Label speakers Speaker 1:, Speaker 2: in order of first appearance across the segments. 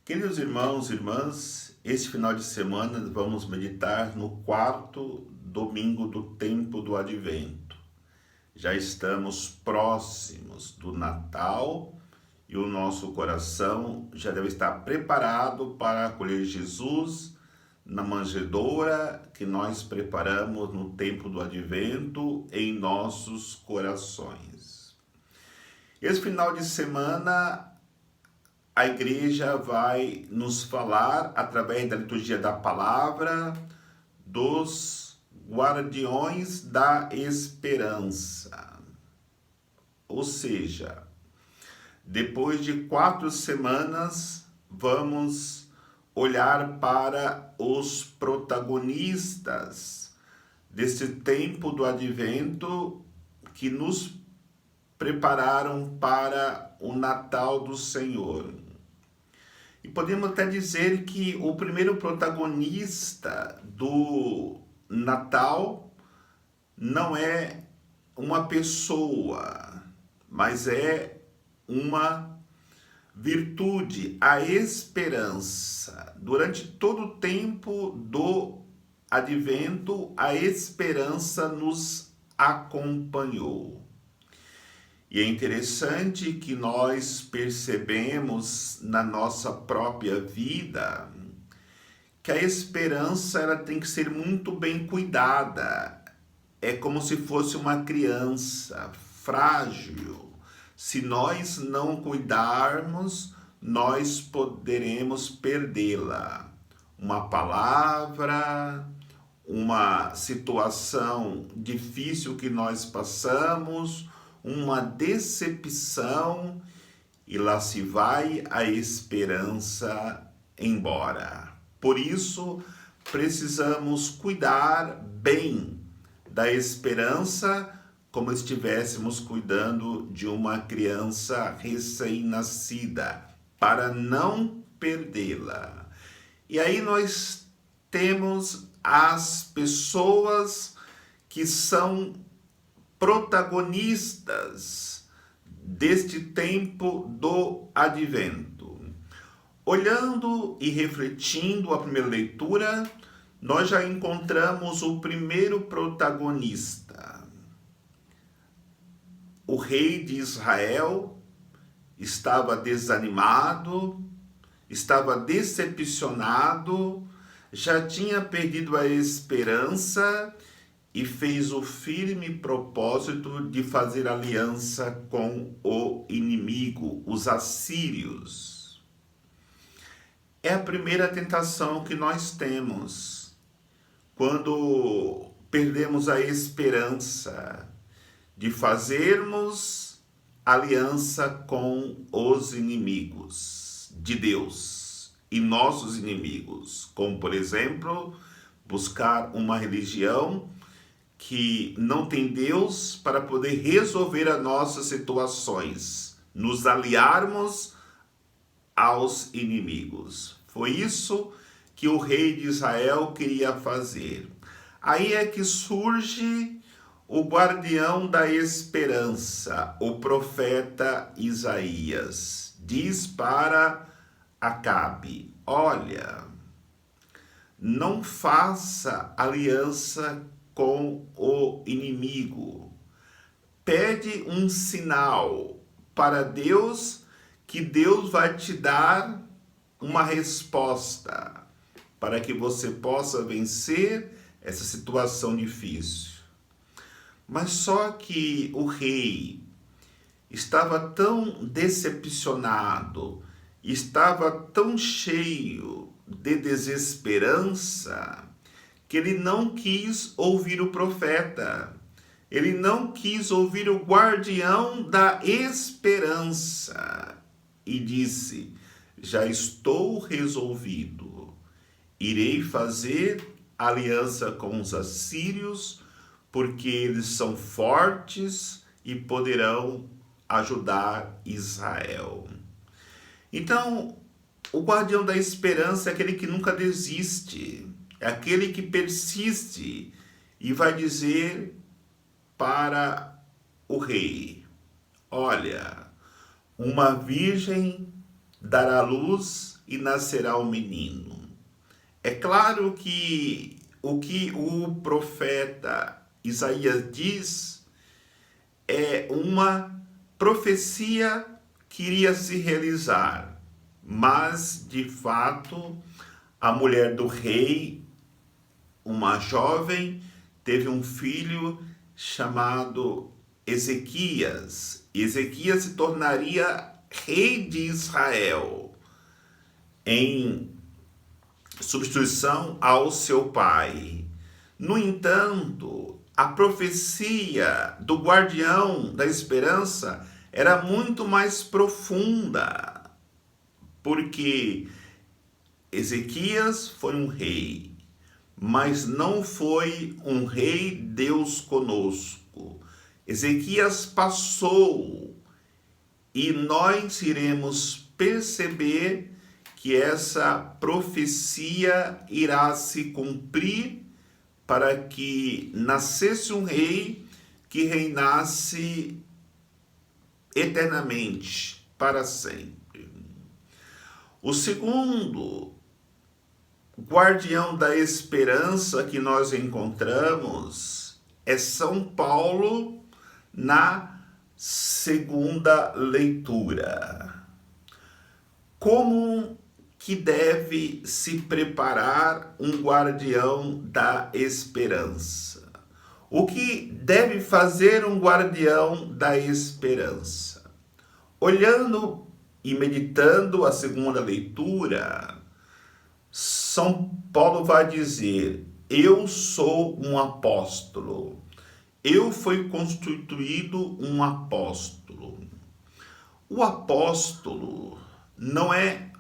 Speaker 1: Queridos irmãos e irmãs, este final de semana vamos meditar no quarto domingo do tempo do Advento. Já estamos próximos do Natal e o nosso coração já deve estar preparado para acolher Jesus na manjedoura que nós preparamos no tempo do Advento em nossos corações. Esse final de semana a igreja vai nos falar, através da liturgia da palavra, dos guardiões da esperança. Ou seja, depois de 4 semanas, vamos olhar para os protagonistas desse tempo do Advento que nos prepararam para o Natal do Senhor. E podemos até dizer que o primeiro protagonista do Natal não é uma pessoa, mas é uma virtude, a esperança. Durante todo o tempo do Advento, a esperança nos acompanhou. E é interessante que nós percebemos na nossa própria vida que a esperança ela tem que ser muito bem cuidada. É como se fosse uma criança frágil. Se nós não cuidarmos, nós poderemos perdê-la. Uma palavra, uma situação difícil que nós passamos, uma decepção, e lá se vai a esperança embora. Por isso, precisamos cuidar bem da esperança, como estivéssemos cuidando de uma criança recém-nascida, para não perdê-la. E aí nós temos as pessoas que são protagonistas deste tempo do Advento. Olhando e refletindo a primeira leitura, nós já encontramos o primeiro protagonista. O rei de Israel estava desanimado, estava decepcionado, já tinha perdido a esperança e fez o firme propósito de fazer aliança com o inimigo, os assírios. É a primeira tentação que nós temos quando perdemos a esperança de fazermos aliança com os inimigos de Deus e nossos inimigos, como por exemplo, buscar uma religião que não tem Deus para poder resolver as nossas situações, nos aliarmos aos inimigos. Foi isso que o rei de Israel queria fazer. Aí é que surge o guardião da esperança, o profeta Isaías. Diz para Acabe: olha, não faça aliança com o inimigo. Pede um sinal para Deus, que Deus vai te dar uma resposta para que você possa vencer essa situação difícil. Mas só que o rei estava tão decepcionado, estava tão cheio de desesperança, que ele não quis ouvir o profeta, ele não quis ouvir o guardião da esperança, e disse: já estou resolvido, irei fazer aliança com os assírios, porque eles são fortes e poderão ajudar Israel. Então, o guardião da esperança é aquele que nunca desiste, é aquele que persiste e vai dizer para o rei: olha, uma virgem dará luz e nascerá um menino. É claro que o profeta Isaías diz é uma profecia que iria se realizar, mas de fato a mulher do rei, uma jovem, teve um filho chamado Ezequias. Ezequias se tornaria rei de Israel em substituição ao seu pai. No entanto, a profecia do guardião da esperança era muito mais profunda, porque Ezequias foi um rei, mas não foi um rei Deus conosco. Ezequias passou e nós iremos perceber que essa profecia irá se cumprir para que nascesse um rei que reinasse eternamente, para sempre. O segundo guardião da esperança que nós encontramos é São Paulo na segunda leitura. Como que deve se preparar um guardião da esperança? O que deve fazer um guardião da esperança? Olhando e meditando a segunda leitura, São Paulo vai dizer: eu sou um apóstolo. Eu fui constituído um apóstolo. O apóstolo não é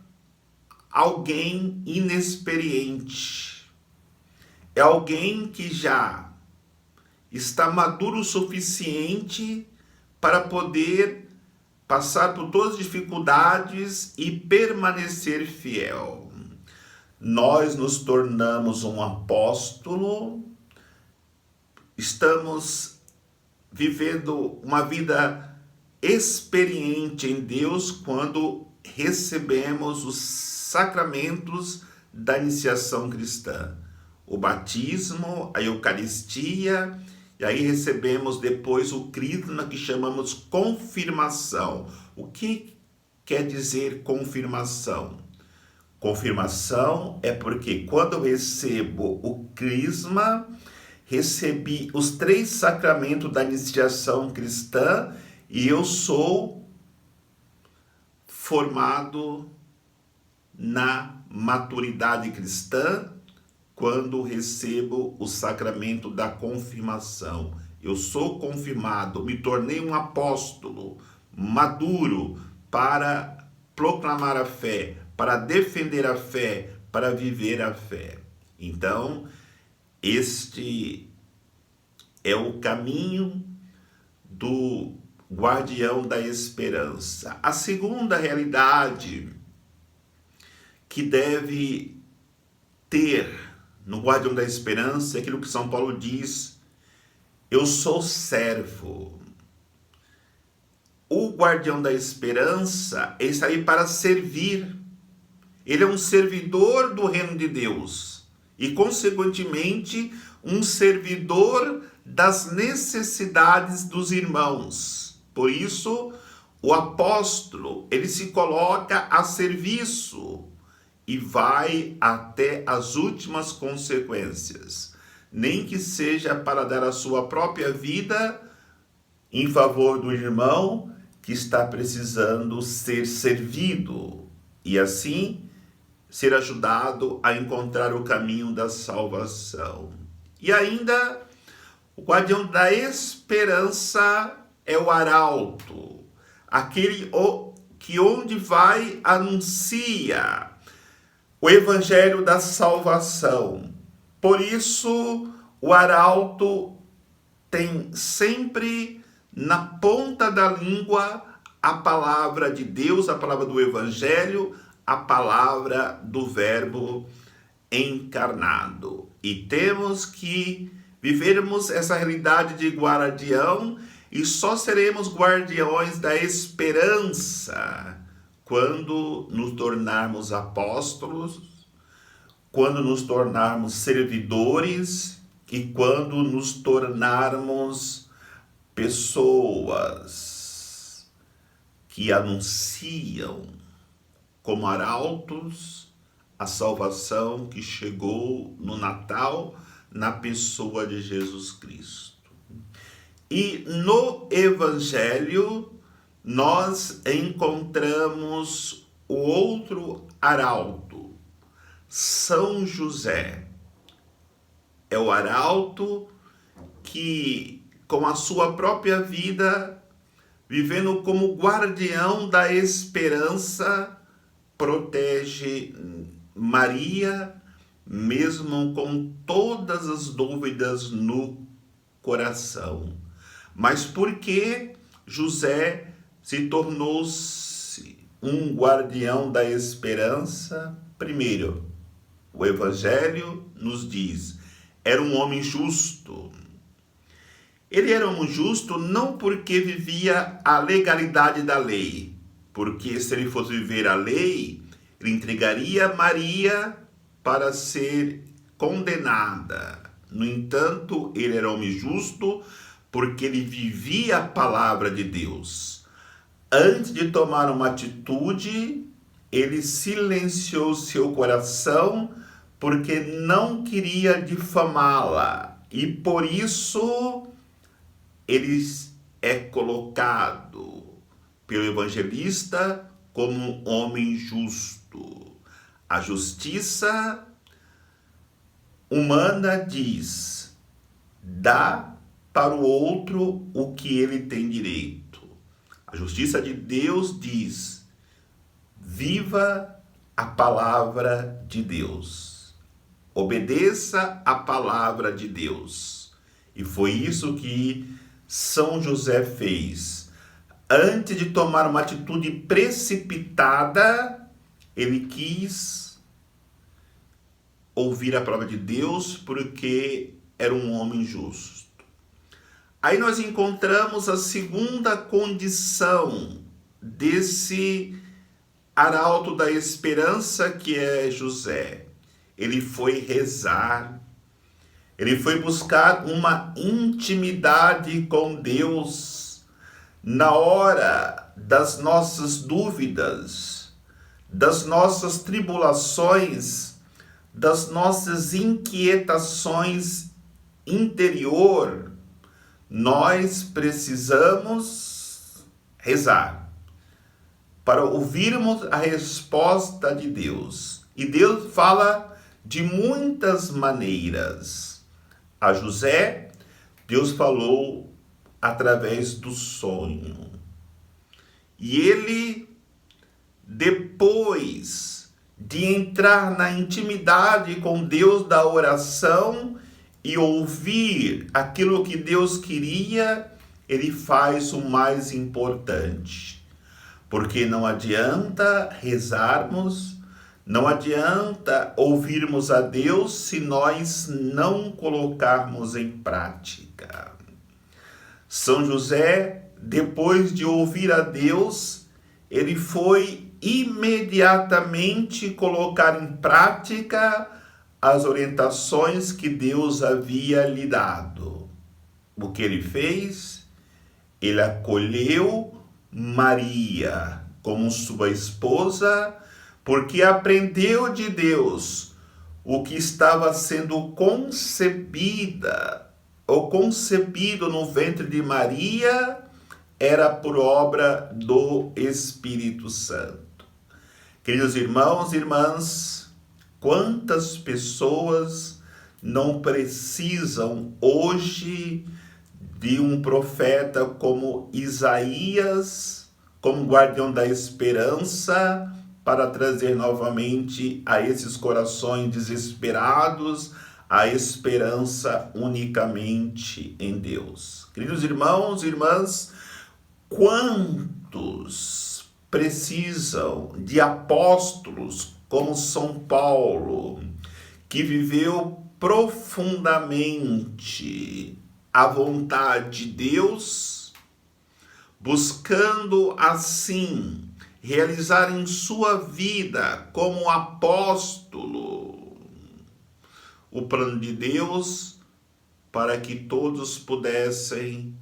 Speaker 1: alguém inexperiente. É alguém que já está maduro o suficiente para poder passar por todas as dificuldades e permanecer fiel. Nós nos tornamos um apóstolo, estamos vivendo uma vida experiente em Deus quando recebemos os sacramentos da iniciação cristã. O batismo, a Eucaristia, e aí recebemos depois o crisma, que chamamos confirmação. O que quer dizer confirmação? Confirmação é porque quando eu recebo o crisma, recebi os 3 sacramentos da iniciação cristã e eu sou formado na maturidade cristã quando recebo o sacramento da confirmação. Eu sou confirmado, me tornei um apóstolo maduro para proclamar a fé, para defender a fé, para viver a fé. Então, este é o caminho do guardião da esperança. A segunda realidade que deve ter no guardião da esperança é aquilo que São Paulo diz: eu sou servo. O guardião da esperança está aí para servir. Ele é um servidor do reino de Deus e, consequentemente, um servidor das necessidades dos irmãos. Por isso, o apóstolo, ele se coloca a serviço e vai até as últimas consequências, nem que seja para dar a sua própria vida em favor do irmão que está precisando ser servido e assim ser ajudado a encontrar o caminho da salvação. E ainda, o guardião da esperança é o arauto, aquele que onde vai anuncia o evangelho da salvação. Por isso, o arauto tem sempre na ponta da língua a palavra de Deus, a palavra do evangelho, a palavra do verbo encarnado. E temos que vivermos essa realidade de guardião, e só seremos guardiões da esperança quando nos tornarmos apóstolos, quando nos tornarmos servidores e quando nos tornarmos pessoas que anunciam como arautos a salvação que chegou no Natal na pessoa de Jesus Cristo. E no Evangelho nós encontramos o outro arauto, São José. É o arauto que, com a sua própria vida, vivendo como guardião da esperança, protege Maria, mesmo com todas as dúvidas no coração. Mas por que José se tornou-se um guardião da esperança? Primeiro, o Evangelho nos diz, era um homem justo. Ele era um justo não porque vivia a legalidade da lei, porque se ele fosse viver a lei, ele entregaria Maria para ser condenada. No entanto, ele era homem justo porque ele vivia a palavra de Deus. Antes de tomar uma atitude, ele silenciou seu coração porque não queria difamá-la. E por isso ele é colocado pelo evangelista como um homem justo. A justiça humana diz, dá para o outro o que ele tem direito. A justiça de Deus diz, viva a palavra de Deus. Obedeça a palavra de Deus. E foi isso que São José fez. Antes de tomar uma atitude precipitada, ele quis ouvir a palavra de Deus porque era um homem justo. Aí nós encontramos a segunda condição desse arauto da esperança que é José. Ele foi rezar, ele foi buscar uma intimidade com Deus na hora das nossas dúvidas, das nossas tribulações, das nossas inquietações interior. Nós precisamos rezar para ouvirmos a resposta de Deus. E Deus fala de muitas maneiras. A José, Deus falou através do sonho. E ele, depois de entrar na intimidade com Deus da oração e ouvir aquilo que Deus queria, ele faz o mais importante. Porque não adianta rezarmos, não adianta ouvirmos a Deus se nós não colocarmos em prática. São José, depois de ouvir a Deus, ele foi imediatamente colocar em prática as orientações que Deus havia lhe dado. O que ele fez? Ele acolheu Maria como sua esposa, porque aprendeu de Deus o que estava sendo concebida ou concebido no ventre de Maria era por obra do Espírito Santo. Queridos irmãos e irmãs, quantas pessoas não precisam hoje de um profeta como Isaías, como guardião da esperança, para trazer novamente a esses corações desesperados a esperança unicamente em Deus. Queridos irmãos e irmãs, quantos precisam de apóstolos como São Paulo, que viveu profundamente a vontade de Deus, buscando assim realizar em sua vida como apóstolo o plano de Deus para que todos pudessem,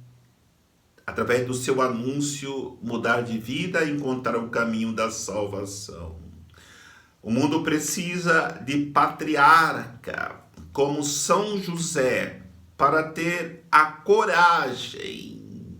Speaker 1: através do seu anúncio, mudar de vida e encontrar o caminho da salvação. O mundo precisa de patriarca como São José para ter a coragem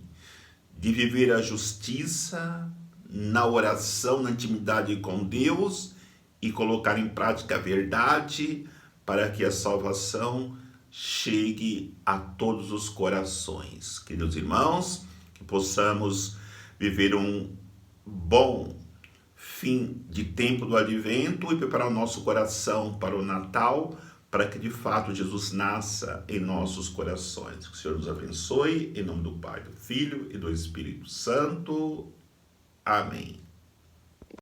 Speaker 1: de viver a justiça na oração, na intimidade com Deus e colocar em prática a verdade para que a salvação chegue a todos os corações. Queridos irmãos, que possamos viver um bom fim de tempo do Advento e preparar o nosso coração para o Natal, para que de fato Jesus nasça em nossos corações. Que o Senhor nos abençoe, em nome do Pai, do Filho e do Espírito Santo. Amém.